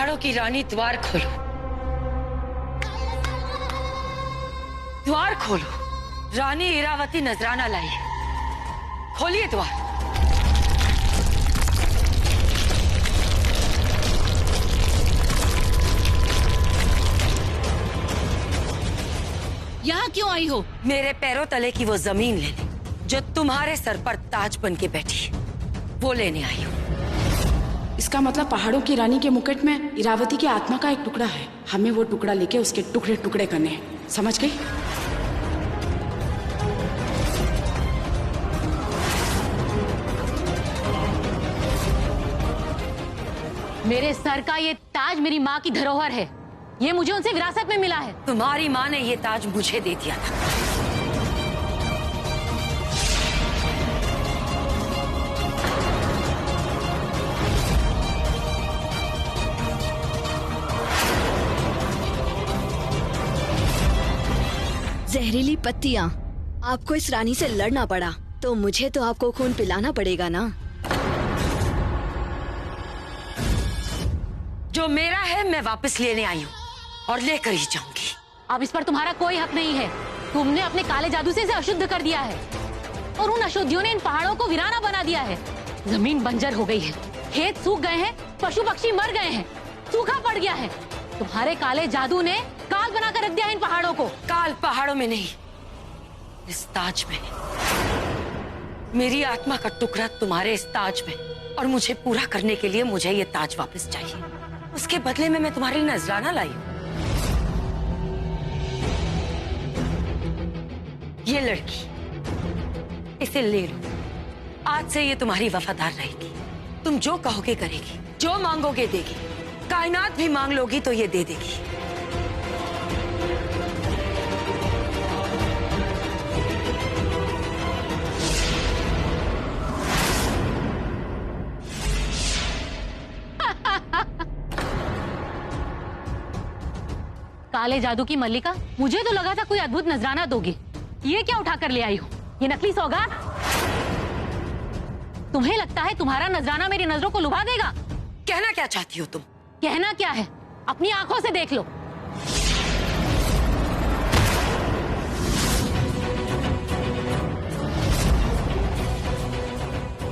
पहाड़ों की रानी, द्वार खोलो, द्वार खोलो। रानी इरावती नजराना लाई है, खोलिए द्वार। यहाँ क्यों आई हो? मेरे पैरों तले की वो जमीन लेने जो तुम्हारे सर पर ताज बन के बैठी है, वो लेने आई हूँ। इसका मतलब पहाड़ों की रानी के मुकुट में इरावती की आत्मा का एक टुकड़ा है। हमें वो टुकड़ा लेके उसके टुकड़े टुकड़े करने हैं, समझ गई? मेरे सर का ये ताज मेरी माँ की धरोहर है। ये मुझे उनसे विरासत में मिला है। तुम्हारी माँ ने ये ताज मुझे दे दिया था। जहरीली पत्तियां, आपको इस रानी से लड़ना पड़ा तो मुझे तो आपको खून पिलाना पड़ेगा ना। जो मेरा है मैं वापस लेने आई हूँ और लेकर ही जाऊंगी। अब इस पर तुम्हारा कोई हक नहीं है। तुमने अपने काले जादू से इसे अशुद्ध कर दिया है और उन अशुद्धियों ने इन पहाड़ों को वीराना बना दिया है। जमीन बंजर हो गई है, खेत सूख गए हैं, पशु पक्षी मर गए हैं, सूखा पड़ गया है। तुम्हारे काले जादू ने काल बनाकर रख दिया इन पहाड़ों को। काल पहाड़ों में नहीं, इस ताज में। मेरी आत्मा का टुकड़ा तुम्हारे इस ताज में, और मुझे पूरा करने के लिए मुझे ये ताज वापस चाहिए। उसके बदले में मैं तुम्हारे लिए नजराना लाई हूं। ये लड़की, इसे ले लो। आज से ये तुम्हारी वफादार रहेगी। तुम जो कहोगे करेगी, जो मांगोगे देगी। कायनात भी मांग लोगी तो ये दे देगी। काले जादू की मल्लिका, मुझे तो लगा था कोई अद्भुत नजराना दोगी। ये क्या उठा कर ले आई हो? ये नकली सौगात? तुम्हें लगता है तुम्हारा नजराना मेरी नजरों को लुभा देगा? कहना क्या चाहती हो तुम? कहना क्या है, अपनी आंखों से देख लो।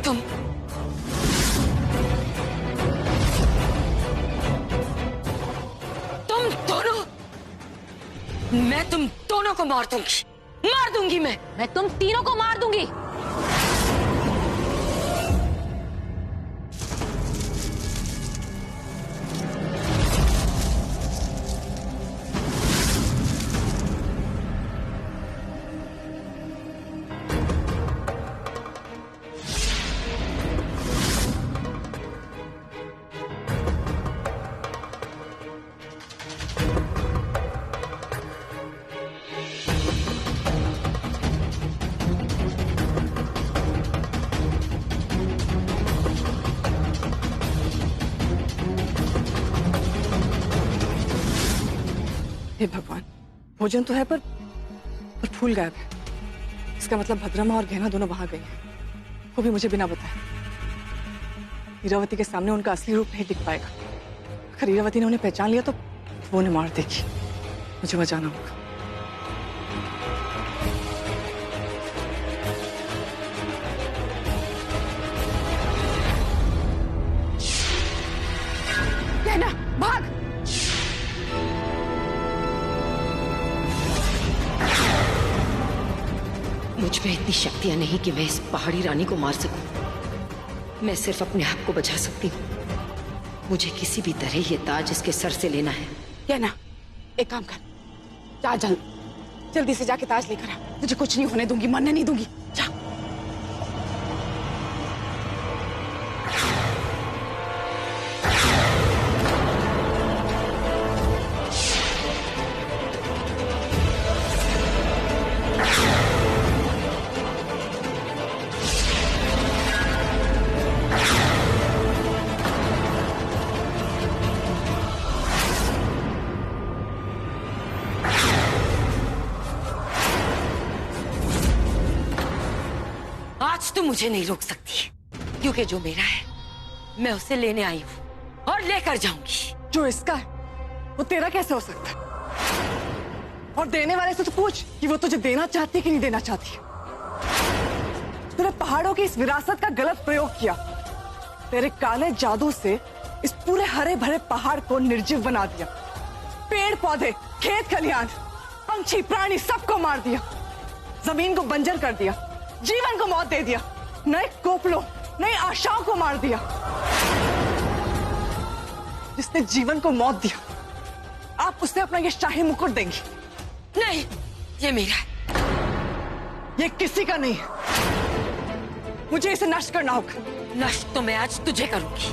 तुम दोनों, मैं तुम दोनों को मार दूंगी मैं तुम तीनों को मार दूंगी। हे भगवान, भोजन तो है पर फूल गायब है। इसका मतलब भद्रमा और गहना दोनों वहां गए हैं, वो भी मुझे बिना बताए। हीरावती के सामने उनका असली रूप नहीं दिख पाएगा। अगर हीरावती ने उन्हें पहचान लिया तो वो उन्हें मार देगी। मुझे बचाना होगा। गहना, भाग! मुझ में इतनी शक्तियां नहीं कि मैं इस पहाड़ी रानी को मार सकूं। मैं सिर्फ अपने आप को बचा सकती हूँ। मुझे किसी भी तरह ये ताज इसके सर से लेना है। गहना, एक काम कर, जा जल्दी से जाके ताज लेकर आ। तुझे कुछ नहीं होने दूंगी, मरने नहीं दूंगी। जा। आज तुम मुझे नहीं रोक सकती, क्योंकि जो मेरा है मैं उसे लेने आई हूं और लेकर जाऊंगी। जो इसका है वो तेरा कैसे हो सकता है? और देने वाले से तो पूछ कि वो तुझे देना चाहती है कि नहीं देना चाहती। तूने पहाड़ों की इस विरासत का गलत प्रयोग किया। तेरे काले जादू से इस पूरे हरे भरे पहाड़ को निर्जीव बना दिया। पेड़ पौधे, खेत खलिहान, पंछी प्राणी सबको मार दिया। जमीन को बंजर कर दिया, जीवन को मौत दे दिया, नए कोपलों, नई आशाओं को मार दिया। जिसने जीवन को मौत दिया, आप उसे अपना ये शाही मुकुट देंगी? नहीं, ये मेरा है। ये किसी का नहीं है। मुझे इसे नष्ट करना होगा। नष्ट तो मैं आज तुझे करूंगी।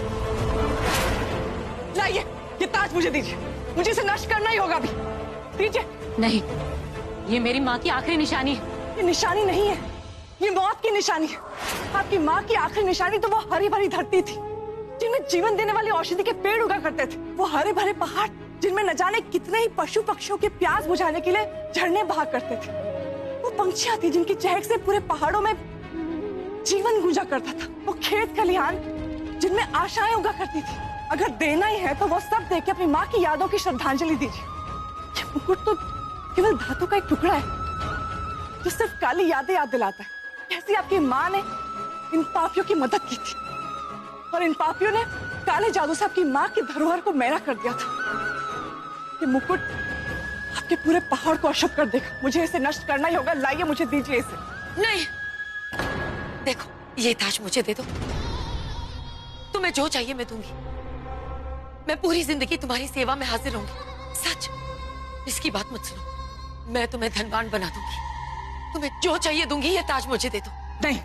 लाइए, ये ताज मुझे दीजिए। मुझे इसे नष्ट करना ही होगा अभी। दीजिए। नहीं, ये मेरी माँ की आखिरी निशानी है। ये निशानी नहीं है, ये मौत की निशानी है। आपकी माँ की आखिरी निशानी तो वो हरी भरी धरती थी जिनमें जीवन देने वाले औषधि के पेड़ उगा करते थे। वो हरे भरे पहाड़ जिनमें न जाने कितने ही पशु पक्षियों के प्यास बुझाने के लिए झरने बहा करते थे। वो पंछियां थी जिनकी चहक से पूरे पहाड़ों में जीवन गूंजा करता था। वो खेत खलिहान जिनमें आशाएं उगा करती थी। अगर देना ही है तो वो सब दे के अपनी माँ की यादों की श्रद्धांजलि दीजिए। ये मुकुट तो केवल धातु का एक टुकड़ा है जो सिर्फ काली यादें याद दिलाता है। कैसी आपकी माँ ने इन पापियों की मदद की थी और इन पापियों ने काले जादू से आपकी माँ की धरोहर को मैला कर दिया था। ये मुकुट आपके पूरे पहाड़ को अशुभ कर देगा। मुझे इसे नष्ट करना ही होगा। लाइए, मुझे दीजिए इसे। नहीं, देखो, ये ताज मुझे दे दो। तुम्हें जो चाहिए मैं दूंगी। मैं पूरी जिंदगी तुम्हारी सेवा में हाजिर रहूंगी। सच, इसकी बात मत सुनो। मैं तुम्हें धनवान बना दूंगी। तुम्हें जो चाहिए दूंगी। ये ताज मुझे दे दो। नहीं,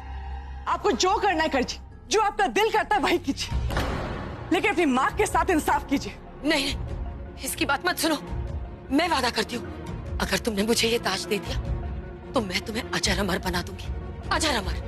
आपको जो करना है कीजिए। जो आपका दिल करता है वही कीजिए, लेकिन अपनी माँ के साथ इंसाफ कीजिए। नहीं, इसकी बात मत सुनो। मैं वादा करती हूँ, अगर तुमने मुझे ये ताज दे दिया तो मैं तुम्हें अजर अमर बना दूंगी। अजर अमर।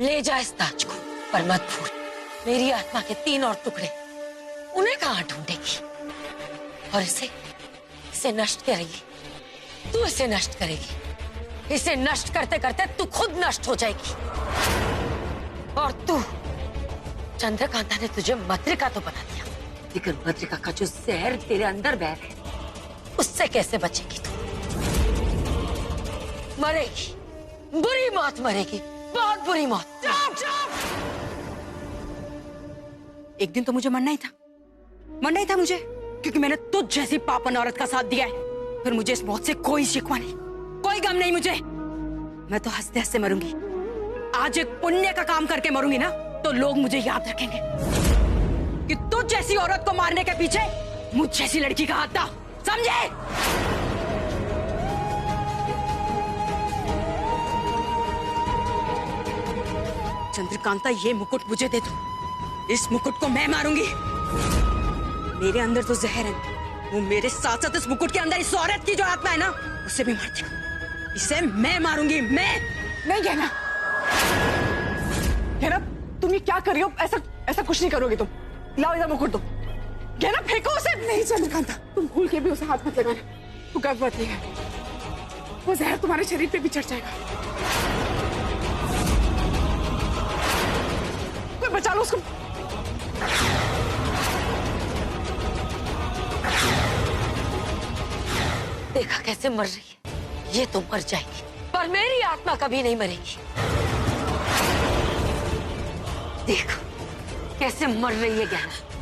ले जा इस ताज को, पर मत भूल मेरी आत्मा के 3 और टुकड़े, उन्हें कहाँ ढूंढेगी? और इसे नष्ट करेगी। तू इसे नष्ट करेगी। इसे नष्ट करते करते तू खुद नष्ट हो जाएगी। और तू, चंद्रकांता ने तुझे मद्रिका तो बना दिया, लेकिन मद्रिका का जो जहर तेरे अंदर बह रहा है उससे कैसे बचेगी तू? मरेगी, बुरी मौत मरेगी, बहुत बुरी मौत। एक दिन तो मुझे मरना ही था मुझे, क्योंकि मैंने तुझ जैसी पापन औरत का साथ दिया है। फिर मुझे इस मौत से कोई शिकवा नहीं, कोई गम नहीं मुझे। मैं तो हंसते हंसते मरूंगी। आज एक पुण्य का काम करके मरूंगी ना, तो लोग मुझे याद रखेंगे कि तुझ जैसी औरत को मारने के पीछे मुझ जैसी लड़की का हाथ था। समझे? चंद्रकांता, ये मुकुट मुझे दे दो। इस मुकुट को मैं मारूंगी। मेरे अंदर तो जहर है, वो मेरे साथ साथ इस मुकुट के अंदर इस औरत की जो आत्मा है ना, उसे भी मार देगा। इसे मैं मारूंगी, मैं। नहीं गहना, गहना तुम ये क्या कर रही हो? ऐसा कुछ नहीं करोगे तुम। लाओ इधर मुकुट दो। गहना फेंको उसे। नहीं चंद्रकांता, तुम भूल के भी उसे हाथ मत लगाना। वो गर्भवती है, वो जहर तुम्हारे शरीर पे भी चढ़ जाएगा। कोई बचा लो उसको। देखा कैसे मर रही है? ये तो मर जाएगी, पर मेरी आत्मा कभी नहीं मरेगी। देखो कैसे मर रही है गहना।